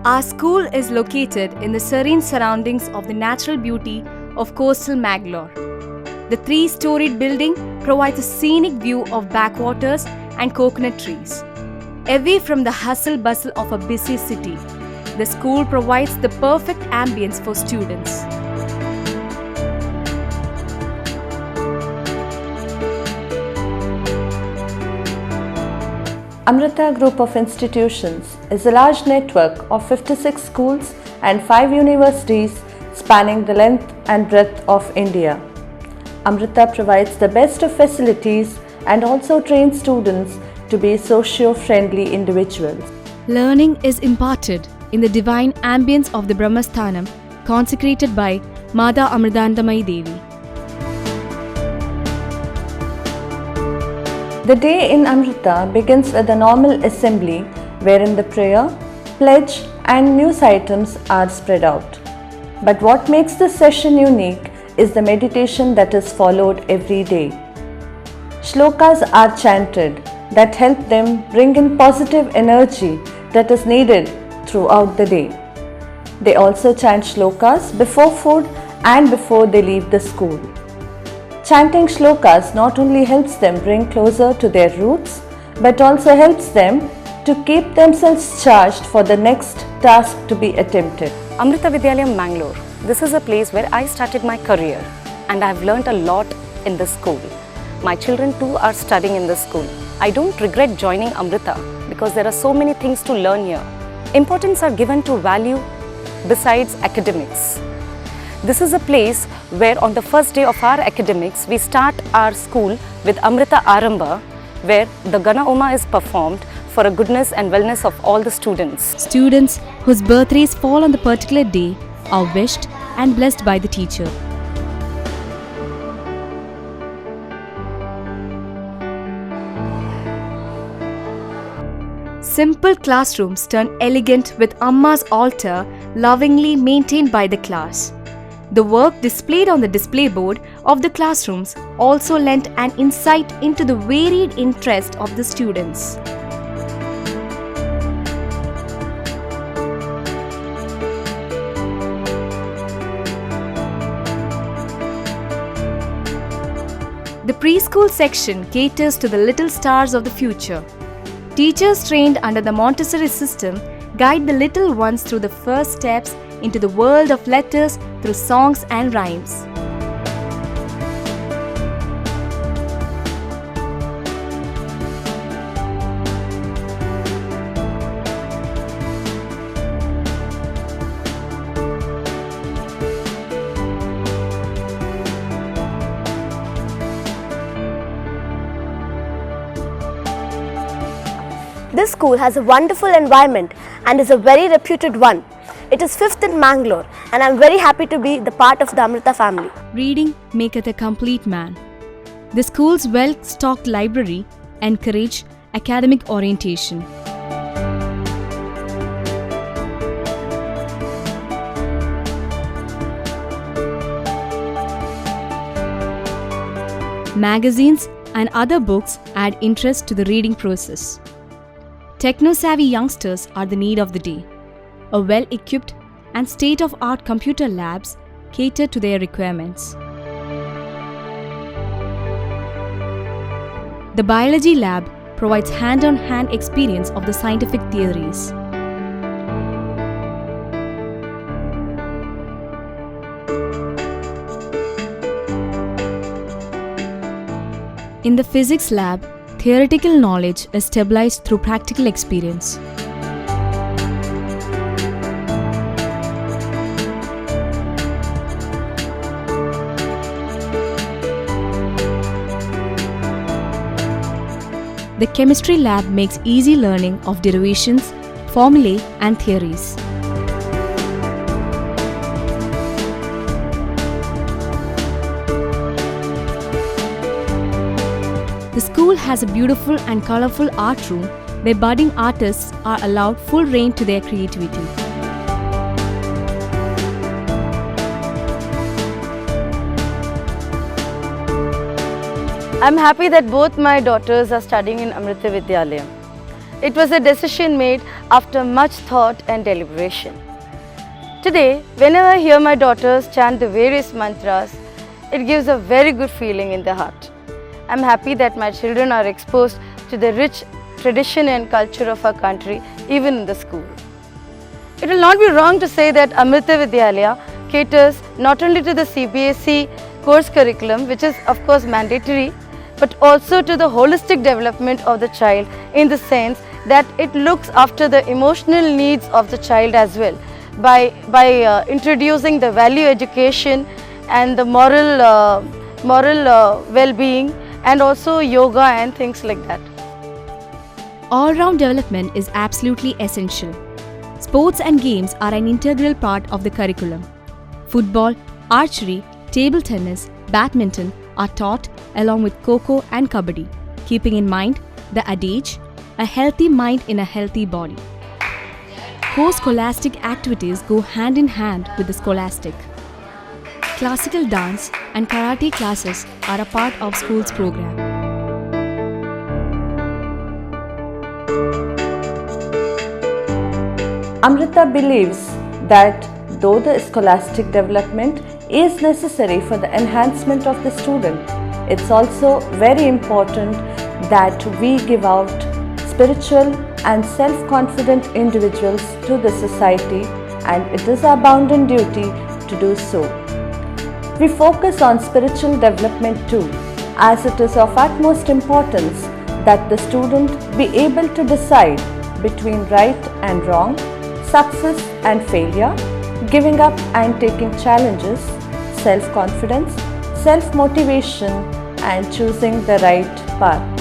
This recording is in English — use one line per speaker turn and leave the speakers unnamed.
Our school is located in the serene surroundings of the natural beauty of coastal Mangalore. The three-storied building provides a scenic view of backwaters and coconut trees. Away from the hustle-bustle of a busy city, the school provides the perfect ambience for students.
Amrita Group of Institutions is a large network of 56 schools and 5 universities spanning the length and breadth of India. Amrita provides the best of facilities and also trains students to be socio-friendly individuals.
Learning is imparted in the divine ambience of the Brahmasthanam consecrated by Mata Amridandamayi Devi.
The day in Amrita begins with a normal assembly wherein the prayer, pledge and news items are spread out. But what makes this session unique is the meditation that is followed every day. Shlokas are chanted that help them bring in positive energy that is needed throughout the day. They also chant shlokas before food and before they leave the school. Chanting shlokas not only helps them bring closer to their roots, but also helps them to keep themselves charged for the next task to be attempted.
Amrita Vidyalayam, Mangalore. This is a place where I started my career and I have learnt a lot in this school. My children too are studying in this school. I don't regret joining Amrita because there are so many things to learn here. Importance are given to value besides academics. This is a place where on the first day of our academics, we start our school with Amrita Arambha, where the Gana Oma is performed for a goodness and wellness of all the students.
Students whose birthdays fall on the particular day are wished and blessed by the teacher. Simple classrooms turn elegant with Amma's altar lovingly maintained by the class. The work displayed on the display board of the classrooms also lent an insight into the varied interest of the students. The preschool section caters to the little stars of the future. Teachers trained under the Montessori system guide the little ones through the first steps into the world of letters through songs and rhymes.
This school has a wonderful environment and is a very reputed one. It is 5th in Mangalore and I am very happy to be the part of the Amrita family.
Reading maketh a complete man. The school's well-stocked library encourage academic orientation. Magazines and other books add interest to the reading process. Techno-savvy youngsters are the need of the day. A well-equipped and state-of-art computer labs cater to their requirements. The biology lab provides hand-on-hand experience of the scientific theories. In the physics lab, theoretical knowledge is stabilized through practical experience. The chemistry lab makes easy learning of derivations, formulae and theories. The school has a beautiful and colorful art room where budding artists are allowed full rein to their creativity.
I'm happy that both my daughters are studying in Amrita Vidyalayam. It was a decision made after much thought and deliberation. Today, whenever I hear my daughters chant the various mantras, it gives a very good feeling in the heart. I'm happy that my children are exposed to the rich tradition and culture of our country, even in the school. It will not be wrong to say that Amrita Vidyalaya caters not only to the CBSE course curriculum, which is of course mandatory, but also to the holistic development of the child, in the sense that it looks after the emotional needs of the child as well, by introducing the value education and the moral well-being, and also yoga and things like that.
All-round development is absolutely essential. Sports and games are an integral part of the curriculum. Football, archery, table tennis, badminton are taught along with Kho-Kho and Kabaddi, keeping in mind the adage, a healthy mind in a healthy body. Co-scholastic activities go hand in hand with the scholastic. Classical dance and karate classes are a part of school's program.
Amrita believes that though the scholastic development is necessary for the enhancement of the student, it's also very important that we give out spiritual and self-confident individuals to the society, and it is our bounden duty to do so. We focus on spiritual development too, as it is of utmost importance that the student be able to decide between right and wrong, success and failure, giving up and taking challenges, self-confidence, self-motivation and choosing the right path.